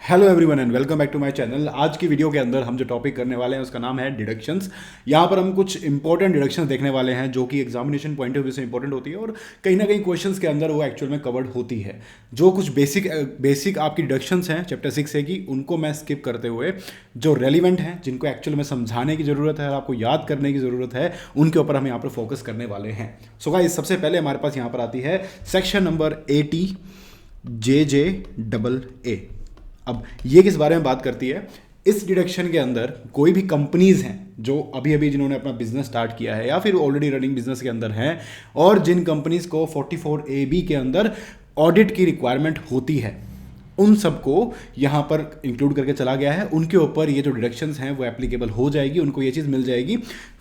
Hello everyone and welcome back to my channel. आज की video के अंदर हम जो टॉपिक करने वाले हैं उसका नाम है डिडक्शंस। यहाँ पर हम कुछ इंपॉर्टेंट डिडक्शंस देखने वाले हैं जो कि एग्जामिनेशन पॉइंट ऑफ व्यू से इंपॉर्टेंट होती है और कहीं ना कहीं क्वेश्चंस के अंदर वो एक्चुअल में कवर्ड होती है। जो कुछ बेसिक आपकी डिडक्शंस हैं चैप्टर 6 से की, उनको मैं स्किप करते हुए जो रेलिवेंट हैं, जिनको एक्चुअल में समझाने की ज़रूरत है, आपको याद करने की ज़रूरत है, उनके ऊपर हम यहाँ पर फोकस करने वाले हैं। सो गाइस, सबसे पहले हमारे पास यहाँ पर आती है सेक्शन नंबर 80 JJAA। अब ये किस बारे में बात करती है? इस डिडक्शन के अंदर कोई भी कंपनीज हैं जो अभी अभी जिन्होंने अपना बिजनेस स्टार्ट किया है या फिर ऑलरेडी रनिंग बिजनेस के अंदर हैं और जिन कंपनीज को 44AB के अंदर ऑडिट की रिक्वायरमेंट होती है, उन सबको यहाँ पर इंक्लूड करके चला गया है। उनके ऊपर ये जो डिडक्शंस हैं वो एप्लीकेबल हो जाएगी, उनको ये चीज़ मिल जाएगी।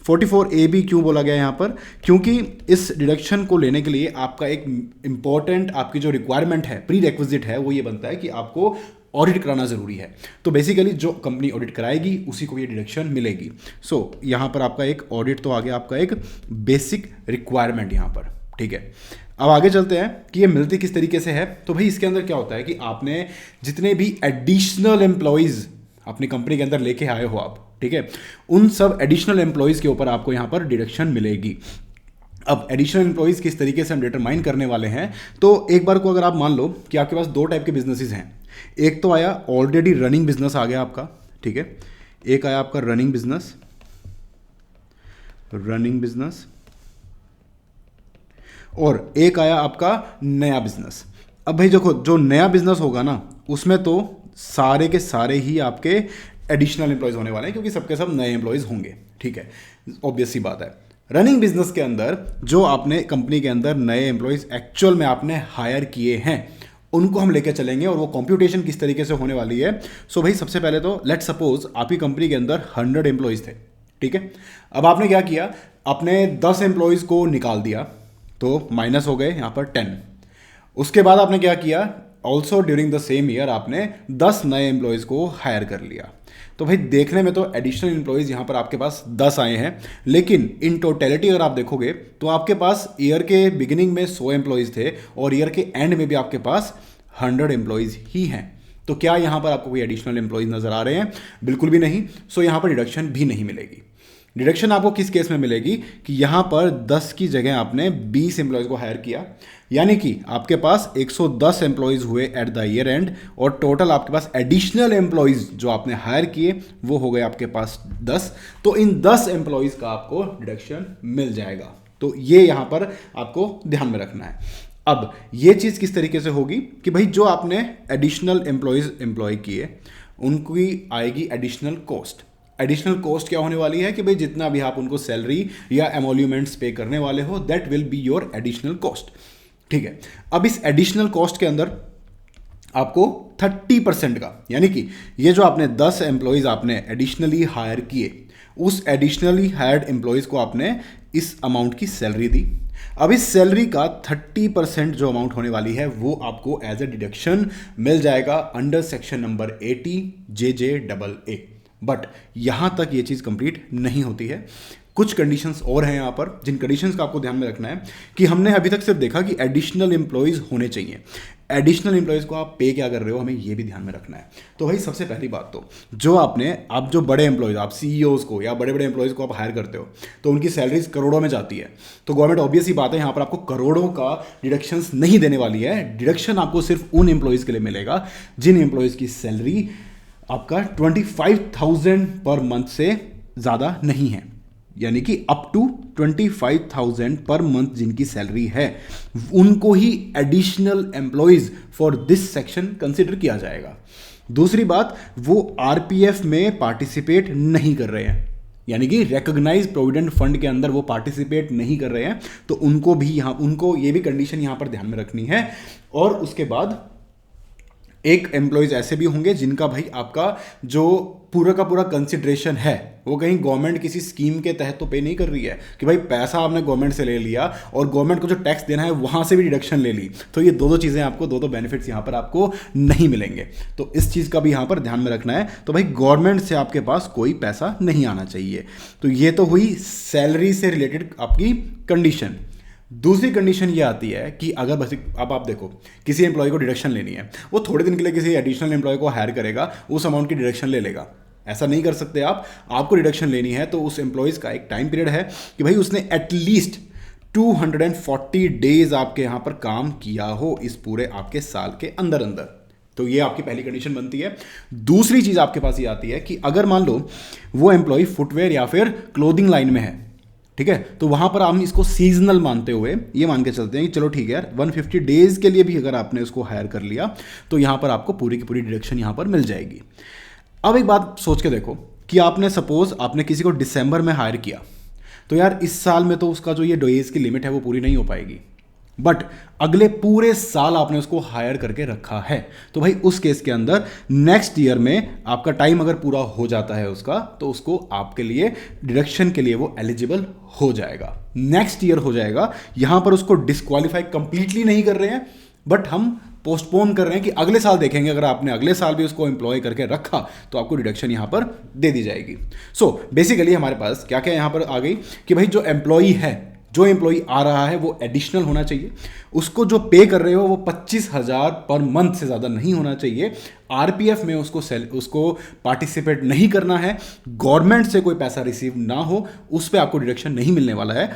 44AB क्यों बोला गया है यहाँ पर? क्योंकि इस डिडक्शन को लेने के लिए आपका एक इंपॉर्टेंट आपकी जो रिक्वायरमेंट है, प्री रेक्विजिट है, वो ये बनता है कि आपको ऑडिट कराना ज़रूरी है। तो बेसिकली जो कंपनी ऑडिट कराएगी उसी को ये डिडक्शन मिलेगी। सो यहाँ पर आपका एक ऑडिट तो आ गया, आपका एक बेसिक रिक्वायरमेंट यहाँ पर, ठीक है। अब आगे चलते हैं कि ये मिलती किस तरीके से है। तो भाई इसके अंदर क्या होता है कि आपने जितने भी एडिशनल एम्प्लॉयज़ अपनी कंपनी के अंदर लेके आए हो आप, ठीक है, उन सब एडिशनल एम्प्लॉयज़ के ऊपर आपको यहाँ पर डिडक्शन मिलेगी। अब एडिशनल एम्प्लॉयज़ किस तरीके से हम डिटरमाइन करने वाले हैं, तो एक बार को अगर आप मान लो कि आपके पास दो टाइप के बिजनेसेस हैं। एक तो आया ऑलरेडी रनिंग बिजनेस आ गया आपका, ठीक है, एक आया आपका रनिंग बिजनेस और एक आया आपका नया बिजनेस। अब भाई देखो, जो नया बिजनेस होगा ना, उसमें तो सारे के सारे ही आपके एडिशनल एम्प्लॉयज़ होने वाले हैं क्योंकि सबके सब नए एम्प्लॉयज़ होंगे, ठीक है, ऑब्वियस सी बात है। रनिंग बिजनेस के अंदर जो आपने कंपनी के अंदर नए एम्प्लॉयज़ एक्चुअल में आपने हायर किए हैं, उनको हम लेकर चलेंगे और वो कंप्यूटेशन किस तरीके से होने वाली है। सो भाई सबसे पहले तो लेट्स सपोज आपकी कंपनी के अंदर 100 एम्प्लॉयज़ थे, ठीक है। अब आपने क्या किया, अपने 10 एम्प्लॉयज़ को निकाल दिया, तो माइनस हो गए यहाँ पर 10। उसके बाद आपने क्या किया, also during the same year आपने 10 नए एम्प्लॉयज़ को हायर कर लिया। तो भाई देखने में तो एडिशनल एम्प्लॉयज़ यहाँ पर आपके पास 10 आए हैं, लेकिन इन टोटलिटी अगर आप देखोगे तो आपके पास ईयर के बिगिनिंग में 100 एम्प्लॉयज़ थे और ईयर के एंड में भी आपके पास 100 एम्प्लॉयज़ ही हैं। तो क्या यहाँ पर आपको कोई एडिशनल एम्प्लॉयज़ नज़र आ रहे हैं? बिल्कुल भी नहीं। सो यहाँ पर डिडक्शन भी नहीं मिलेगी। डिडक्शन आपको किस केस में मिलेगी कि यहाँ पर 10 की जगह आपने 20 एम्प्लॉयज़ को हायर किया, यानी कि आपके पास 110 एम्प्लॉयज़ हुए एट द ईयर एंड और टोटल आपके पास एडिशनल एम्प्लॉयज़ जो आपने हायर किए वो हो गए आपके पास 10। तो इन 10 एम्प्लॉयज़ का आपको डिडक्शन मिल जाएगा। तो ये यहाँ पर आपको ध्यान में रखना है। अब ये चीज़ किस तरीके से होगी कि भाई जो आपने एडिशनल एम्प्लॉयज़ एम्प्लॉय किए उनकी आएगी एडिशनल कॉस्ट। एडिशनल कॉस्ट क्या होने वाली है कि भाई जितना भी आप उनको सैलरी या एमोल्यूमेंट्स पे करने वाले हो, that will be your additional cost, ठीक है। अब इस एडिशनल कॉस्ट के अंदर आपको 30% का, यानी कि ये जो आपने 10 एम्प्लॉयज़ आपने एडिशनली हायर किए, उस एडिशनली हायर्ड एम्प्लॉयज़ को आपने इस अमाउंट की सैलरी दी। अब इस सैलरी का 30% जो अमाउंट होने वाली है वो आपको एज ए डिडक्शन मिल जाएगा under section number 80 JJAA। But यहां तक ये चीज़ कंप्लीट नहीं होती है। कुछ कंडीशंस और हैं यहाँ पर, जिन कंडीशंस का आपको ध्यान में रखना है कि हमने अभी तक सिर्फ देखा कि एडिशनल एम्प्लॉयज़ होने चाहिए। एडिशनल एम्प्लॉयज़ को आप पे क्या कर रहे हो, हमें ये भी ध्यान में रखना है। तो भाई सबसे पहली बात तो जो आपने, आप जो बड़े एम्प्लॉयज़, आप CEOs को या बड़े बड़े एम्प्लॉयज़ को आप हायर करते हो तो उनकी सैलरीज करोड़ों में जाती है। तो गवर्नमेंट ऑब्वियस ही बात है यहाँ पर आपको करोड़ों का डिडक्शंस नहीं देने वाली है। डिडक्शन आपको सिर्फ उन एम्प्लॉयज़ के लिए मिलेगा जिन एम्प्लॉयज़ की सैलरी आपका 25,000 पर मंथ से ज़्यादा नहीं है, यानी कि अप टू 25,000 पर मंथ जिनकी सैलरी है, उनको ही additional employees for this section consider किया जाएगा। दूसरी बात, वो RPF में पार्टिसिपेट नहीं कर रहे हैं, यानी कि रिकॉग्नाइज प्रोविडेंट फंड के अंदर वो पार्टिसिपेट नहीं कर रहे हैं, तो उनको भी यहाँ, उनको ये भी कंडीशन यहाँ पर ध्यान में रखनी है। और उसके बाद एक एम्प्लॉयज़ ऐसे भी होंगे जिनका भाई आपका जो पूरा का पूरा कंसिडरेशन है वो कहीं गवर्नमेंट किसी स्कीम के तहत तो पे नहीं कर रही है कि भाई पैसा आपने गवर्नमेंट से ले लिया और गवर्नमेंट को जो टैक्स देना है वहाँ से भी डिडक्शन ले ली। तो ये दो चीज़ें आपको, दो बेनिफिट्स यहाँ पर आपको नहीं मिलेंगे। तो इस चीज़ का भी यहाँ पर ध्यान में रखना है। तो भाई गवर्नमेंट से आपके पास कोई पैसा नहीं आना चाहिए। तो ये तो हुई सैलरी से रिलेटेड आपकी कंडीशन। दूसरी कंडीशन ये आती है कि अगर बस अब आप देखो, किसी एम्प्लॉय को डिडक्शन लेनी है, वो थोड़े दिन के लिए किसी एडिशनल एम्प्लॉय को हायर करेगा, उस अमाउंट की डिडक्शन ले लेगा। ऐसा नहीं कर सकते आप। आपको डिडक्शन लेनी है तो उस एम्प्लॉयज़ का एक टाइम पीरियड है कि भाई उसने एटलीस्ट 240 डेज आपके यहाँ पर काम किया हो इस पूरे आपके साल के अंदर अंदर। तो ये आपकी पहली कंडीशन बनती है। दूसरी चीज़ आपके पास ये आती है कि अगर मान लो वो एम्प्लॉय फुटवेयर या फिर क्लोथिंग लाइन में है, ठीक है, तो वहां पर हम इसको सीजनल मानते हुए ये मान के चलते हैं कि चलो ठीक है यार, 150 डेज के लिए भी अगर आपने उसको हायर कर लिया तो यहां पर आपको पूरी की पूरी डिडक्शन यहां पर मिल जाएगी। अब एक बात सोच के देखो कि आपने सपोज आपने किसी को दिसंबर में हायर किया, तो यार इस साल में तो उसका जो ये डेज की लिमिट है वो पूरी नहीं हो पाएगी, बट अगले पूरे साल आपने उसको हायर करके रखा है, तो भाई उस केस के अंदर नेक्स्ट ईयर में आपका टाइम अगर पूरा हो जाता है उसका, तो उसको आपके लिए डिडक्शन के लिए वो एलिजिबल हो जाएगा, नेक्स्ट ईयर हो जाएगा। यहां पर उसको डिस्क्वालीफाई कंप्लीटली नहीं कर रहे हैं, बट हम पोस्टपोन कर रहे हैं कि अगले साल देखेंगे। अगर आपने अगले साल भी उसको एम्प्लॉय करके रखा तो आपको डिडक्शन यहां पर दे दी जाएगी। सो बेसिकली हमारे पास क्या क्या यहां पर आ गई कि भाई जो एम्प्लॉई है, जो एम्प्लॉई आ रहा है वो एडिशनल होना चाहिए, उसको जो पे कर रहे हो वो 25,000 पर मंथ से ज़्यादा नहीं होना चाहिए, आरपीएफ में उसको पार्टिसिपेट नहीं करना है, गवर्नमेंट से कोई पैसा रिसीव ना हो, उस पर आपको डिडक्शन नहीं मिलने वाला है।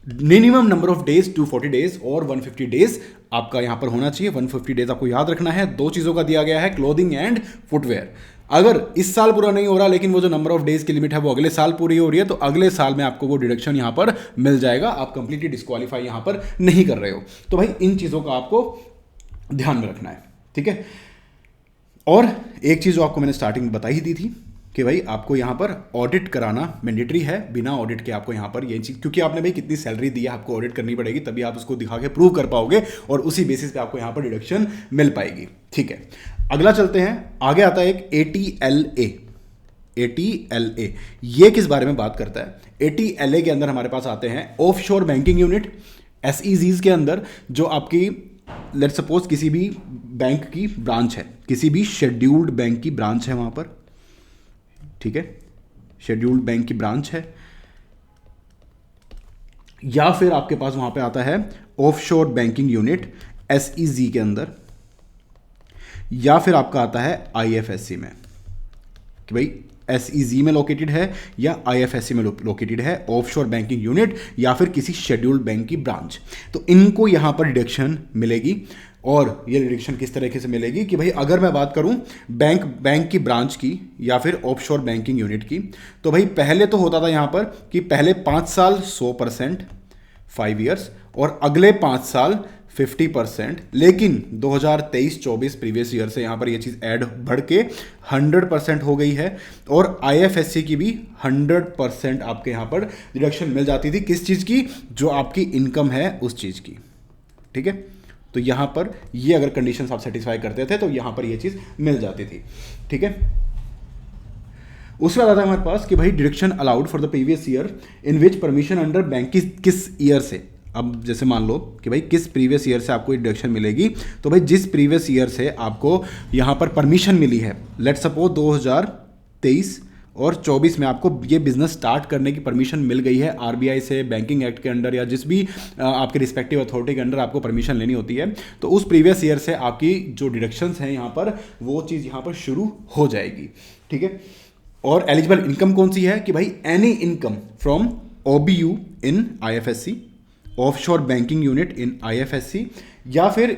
Minimum number of days 240 days और 150 डेज आपका यहां पर होना चाहिए। 150 डेज आपको याद रखना है। दो चीज़ों का दिया गया है, क्लोथिंग एंड फुटवेयर। अगर इस साल पूरा नहीं हो रहा लेकिन वो जो नंबर ऑफ डेज की लिमिट है वो अगले साल पूरी हो रही है, तो अगले साल में आपको वो डिडक्शन यहां पर मिल जाएगा। आप कंप्लीटली डिस्क्वालीफाई यहां पर नहीं कर रहे हो। तो भाई इन चीज़ों का आपको ध्यान में रखना है, ठीक है। और एक चीज़ जो आपको मैंने स्टार्टिंग में बताई ही दी थी कि भाई आपको यहाँ पर ऑडिट कराना मैंडेटरी है। बिना ऑडिट के आपको यहाँ पर ये चीज़, क्योंकि आपने भाई कितनी सैलरी दी है आपको ऑडिट करनी पड़ेगी, तभी आप उसको दिखा के प्रूव कर पाओगे और उसी बेसिस पे आपको यहाँ पर डिडक्शन मिल पाएगी, ठीक है। अगला चलते हैं, आगे आता है एक ATLA। ATLA ये किस बारे में बात करता है? ATLA के अंदर हमारे पास आते हैं ऑफशोर बैंकिंग यूनिट, SEZs के अंदर जो आपकी लेट सपोज किसी भी बैंक की ब्रांच है, किसी भी शेड्यूल्ड बैंक की ब्रांच है वहां पर, ठीक है, शेड्यूल्ड बैंक की ब्रांच है, या फिर आपके पास वहां पे आता है ऑफशोर बैंकिंग यूनिट SEZ के अंदर, या फिर आपका आता है IFSC में कि भाई SEZ में लोकेटेड है या IFSC में लोकेटेड है ऑफशोर बैंकिंग यूनिट या फिर किसी शेड्यूल्ड बैंक की ब्रांच। तो इनको यहां पर डिडक्शन मिलेगी। और ये डिडक्शन किस तरीके से मिलेगी कि भाई अगर मैं बात करूं बैंक की ब्रांच की या फिर ऑफशोर बैंकिंग यूनिट की, तो भाई पहले तो होता था यहां पर कि पहले 5 साल 100%, 5 ईयर्स, और अगले 5 साल 50%, लेकिन 2023-24 प्रीवियस ईयर से यहाँ पर ये चीज़ ऐड बढ़ के 100% हो गई है। और IFSC की भी 100% आपके यहाँ पर डिडक्शन मिल जाती थी। किस चीज़ की? जो आपकी इनकम है उस चीज़ की, ठीक है। तो यहाँ पर ये अगर कंडीशंस आप सेटिस्फाई करते थे तो यहाँ पर ये चीज़ मिल जाती थी, ठीक है। उसके बाद आता है हमारे पास कि भाई deduction allowed for the previous year in which permission under bank किस ईयर से। अब जैसे मान लो कि भाई किस प्रीवियस ईयर से आपको डिडक्शन मिलेगी, तो भाई जिस प्रीवियस ईयर से आपको यहाँ पर परमिशन मिली है, लेट सपोज 2023 और 24 में आपको ये बिजनेस स्टार्ट करने की परमिशन मिल गई है RBI से, बैंकिंग एक्ट के अंडर या जिस भी आपके रिस्पेक्टिव अथॉरिटी के अंडर आपको परमिशन लेनी होती है, तो उस प्रीवियस ईयर से आपकी जो डिडक्शंस हैं यहाँ पर वो चीज़ यहाँ पर शुरू हो जाएगी, ठीक है। और एलिजिबल इनकम कौन सी है कि भाई any income from OBU in IFSC, offshore banking unit in IFSC, या फिर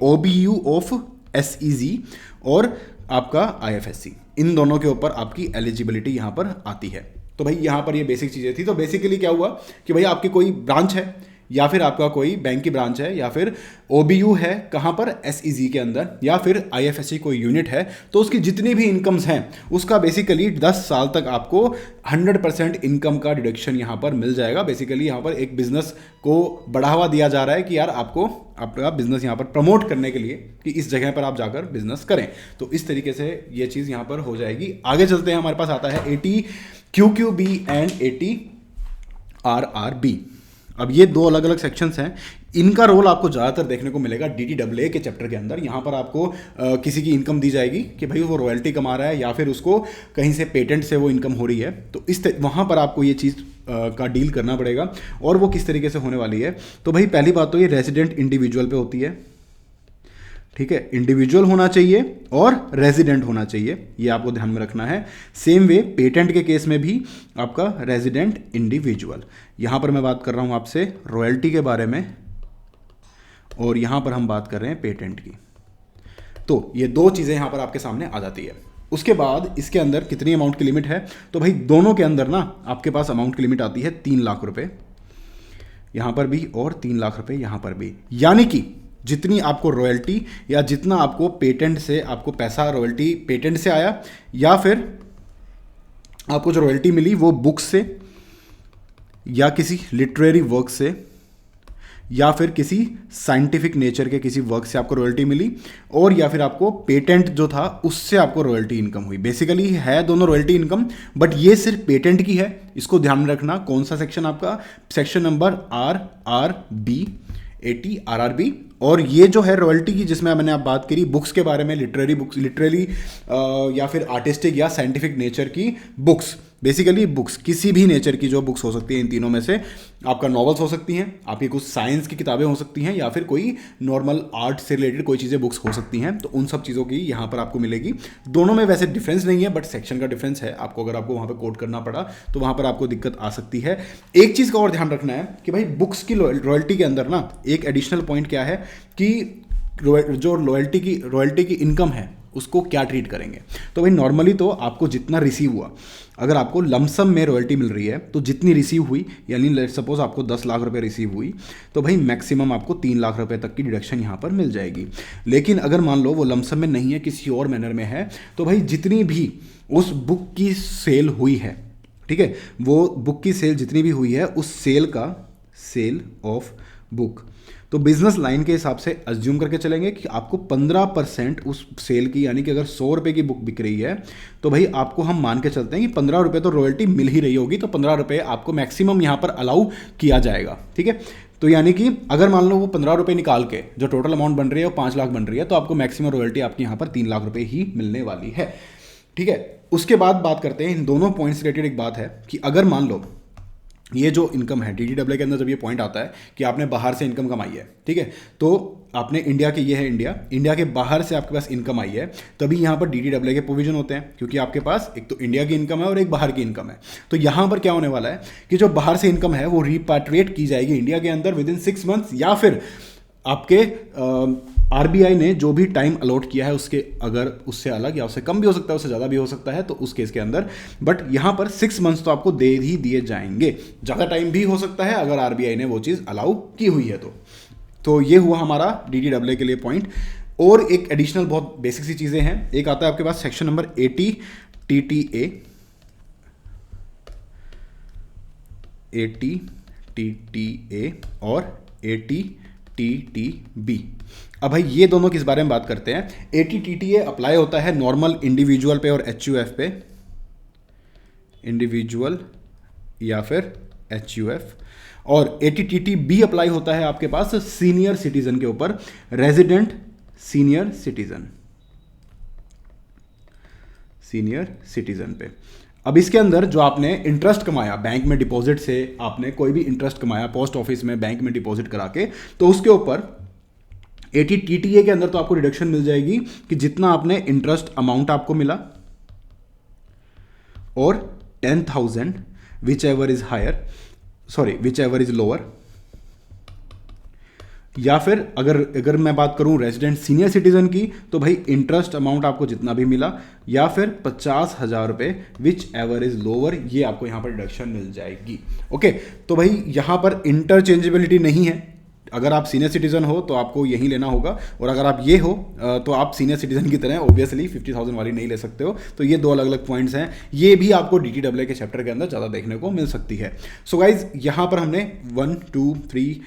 OBU ऑफ SEZ और आपका IFSC, इन दोनों के ऊपर आपकी एलिजिबिलिटी यहाँ पर आती है। तो भाई यहाँ पर ये बेसिक चीज़ें थी। तो बेसिकली क्या हुआ कि भाई आपकी कोई ब्रांच है या फिर आपका कोई बैंक की ब्रांच है या फिर OBU है कहाँ पर, SEZ के अंदर, या फिर IFSC कोई यूनिट है, तो उसकी जितनी भी इनकम्स हैं उसका बेसिकली 10 साल तक आपको 100% इनकम का डिडक्शन यहाँ पर मिल जाएगा। बेसिकली यहाँ पर एक बिजनेस को बढ़ावा दिया जा रहा है कि यार आपको आपका बिजनेस यहाँ पर प्रमोट करने के लिए कि इस जगह पर आप जाकर बिजनेस करें। तो इस तरीके से ये चीज़ यहाँ पर हो जाएगी। आगे चलते हैं, हमारे पास आता है ATQQB एंड ATRRB। अब ये दो अलग अलग सेक्शंस हैं, इनका रोल आपको ज़्यादातर देखने को मिलेगा DTAA के चैप्टर के अंदर। यहाँ पर आपको किसी की इनकम दी जाएगी कि भाई वो रॉयल्टी कमा रहा है या फिर उसको कहीं से पेटेंट से वो इनकम हो रही है, तो वहाँ पर आपको ये चीज़ का डील करना पड़ेगा, और वो किस तरीके से होने वाली है। तो भाई पहली बात तो ये रेजिडेंट इंडिविजुअल पे होती है, ठीक है, इंडिविजुअल होना चाहिए और रेजिडेंट होना चाहिए, ये आपको ध्यान में रखना है। सेम वे पेटेंट के केस में भी आपका रेजिडेंट इंडिविजुअल। यहां पर मैं बात कर रहा हूं आपसे रॉयल्टी के बारे में, और यहां पर हम बात कर रहे हैं पेटेंट की। तो ये दो चीजें यहां पर आपके सामने आ जाती है। उसके बाद इसके अंदर कितनी अमाउंट की लिमिट है, तो भाई दोनों के अंदर ना आपके पास अमाउंट की लिमिट आती है 3 लाख रुपए, यहां पर भी और 3 लाख रुपए यहां पर भी। यानी कि जितनी आपको रॉयल्टी या जितना आपको पेटेंट से आपको पैसा रॉयल्टी पेटेंट से आया, या फिर आपको जो रॉयल्टी मिली वो बुक से या किसी लिटरेरी वर्क से या फिर किसी साइंटिफिक नेचर के किसी वर्क से आपको रॉयल्टी मिली, और या फिर आपको पेटेंट जो था उससे आपको रॉयल्टी इनकम हुई। बेसिकली है दोनों रॉयल्टी इनकम, बट ये सिर्फ पेटेंट की है, इसको ध्यान में रखना। कौन सा सेक्शन आपका, सेक्शन नंबर RRB 80 RRB। और ये जो है रॉयल्टी की जिसमें मैंने आप बात करी बुक्स के बारे में, लिटरेरी बुक्स, लिटरेरी या फिर आर्टिस्टिक या साइंटिफिक नेचर की बुक्स, बेसिकली बुक्स किसी भी नेचर की जो बुक्स हो सकती हैं, इन तीनों में से आपका नॉवेल्स हो सकती हैं, आपकी कुछ साइंस की किताबें हो सकती हैं, या फिर कोई नॉर्मल आर्ट से रिलेटेड कोई चीज़ें बुक्स हो सकती हैं। तो उन सब चीज़ों की यहाँ पर आपको मिलेगी। दोनों में वैसे डिफरेंस नहीं है, बट सेक्शन का डिफरेंस है। आपको अगर आपको वहाँ पर कोट करना पड़ा तो वहाँ पर आपको दिक्कत आ सकती है। एक चीज़ का और ध्यान रखना है कि भाई बुक्स की रॉयल्टी के अंदर ना एक एडिशनल पॉइंट क्या है कि जो रॉयल्टी की इनकम है उसको क्या ट्रीट करेंगे। तो भाई नॉर्मली तो आपको जितना रिसीव हुआ, अगर आपको लमसम में रॉयल्टी मिल रही है तो जितनी रिसीव हुई, यानी लेट्स सपोज आपको 10 लाख रुपए रिसीव हुई, तो भाई मैक्सिमम आपको 3 लाख रुपए तक की डिडक्शन यहाँ पर मिल जाएगी। लेकिन अगर मान लो वो लमसम में नहीं है, किसी और मैनर में है, तो भाई जितनी भी उस बुक की सेल हुई है, ठीक है, वो बुक की सेल जितनी भी हुई है उस सेल का सेल ऑफ बुक, तो बिजनेस लाइन के हिसाब से अज्यूम करके चलेंगे कि आपको 15% उस सेल की, यानी कि अगर 100 रुपये की बुक बिक रही है तो भाई आपको हम मान के चलते हैं कि 15 रुपये तो रॉयल्टी मिल ही रही होगी, तो 15 रुपये आपको मैक्सिमम यहाँ पर अलाउ किया जाएगा, ठीक है। तो यानी कि अगर मान लो वो 15 रुपये निकाल के जो टोटल अमाउंट बन रही है वो 5 लाख बन रही है, तो आपको मैक्सिमम रॉयल्टी आपकी यहाँ पर 3 लाख रुपये ही मिलने वाली है, ठीक है। उसके बाद बात करते हैं इन दोनों पॉइंट्स रिलेटेड। एक बात है कि अगर मान लो ये जो इनकम है DDAA के अंदर, जब ये पॉइंट आता है कि आपने बाहर से इनकम कमाई है, ठीक है, तो आपने इंडिया के, ये है इंडिया के बाहर से आपके पास इनकम आई है, तभी यहाँ पर DDAA के प्रोविजन होते हैं, क्योंकि आपके पास एक तो इंडिया की इनकम है और एक बाहर की इनकम है। तो यहाँ पर क्या होने वाला है कि जो बाहर से इनकम है वो रिपैट्रिएट की जाएगी इंडिया के अंदर विद इन 6 मंथ्स, या फिर आपके RBI ने जो भी टाइम अलॉट किया है उसके, अगर उससे अलग या उससे कम भी हो सकता है, उससे ज़्यादा भी हो सकता है, तो उस केस के अंदर, बट यहाँ पर 6 मंथ्स तो आपको दे ही दिए जाएंगे। ज़्यादा टाइम भी हो सकता है अगर RBI ने वो चीज़ अलाउ की हुई है तो ये हुआ हमारा DDAA के लिए पॉइंट। और एक एडिशनल बहुत बेसिक सी चीज़ें हैं। एक आता है आपके पास सेक्शन नंबर 80 TTA और 80 TTB। अब भाई ये दोनों किस बारे में बात करते हैं। 80 TTA अप्लाई होता है नॉर्मल इंडिविजुअल पे और HUF पे, इंडिविजुअल या फिर HUF, और 80 TTB अप्लाई होता है आपके पास सीनियर सिटीजन के ऊपर, रेजिडेंट सीनियर सिटीजन पे। अब इसके अंदर जो आपने इंटरेस्ट कमाया बैंक में डिपॉजिट से, आपने कोई भी इंटरेस्ट कमाया पोस्ट ऑफिस में बैंक में डिपॉजिट करा के, तो उसके ऊपर 80 TTA के अंदर तो आपको डिडक्शन मिल जाएगी कि जितना आपने इंटरेस्ट अमाउंट आपको मिला, और 10,000 विच एवर इज लोअर, या फिर अगर मैं बात करूं रेजिडेंट सीनियर सिटीजन की, तो भाई इंटरेस्ट अमाउंट आपको जितना भी मिला, या फिर 50,000 रुपये विच एवर इज लोअर, ये आपको यहां पर डिडक्शन मिल जाएगी। ओके, तो भाई यहां पर इंटरचेंजेबिलिटी नहीं है। अगर आप सीनियर सिटीजन हो तो आपको यही लेना होगा, और अगर आप ये हो तो आप सीनियर सिटीजन की तरह ऑब्वियसली 50,000 वाली नहीं ले सकते हो। तो ये दो अलग अलग पॉइंट्स हैं, ये भी आपको DDAA के चैप्टर के अंदर ज़्यादा देखने को मिल सकती है। सो गाइज यहाँ पर हमने 1 2 3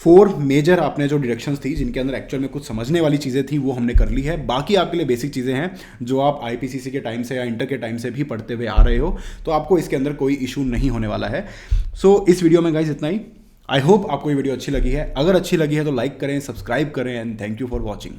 4 मेजर आपने जो डिडक्शंस थी जिनके अंदर एक्चुअल में कुछ समझने वाली चीज़ें थी वो हमने कर ली है। बाकी आपके लिए बेसिक चीज़ें हैं जो आप IPCC के टाइम से या इंटर के टाइम से भी पढ़ते हुए आ रहे हो, तो आपको इसके अंदर कोई इशू नहीं होने वाला है। सो इस वीडियो में गाइज इतना ही। आई होप आपको ये वीडियो अच्छी लगी है। अगर अच्छी लगी है तो लाइक करें, सब्सक्राइब करें, and thank you for watching.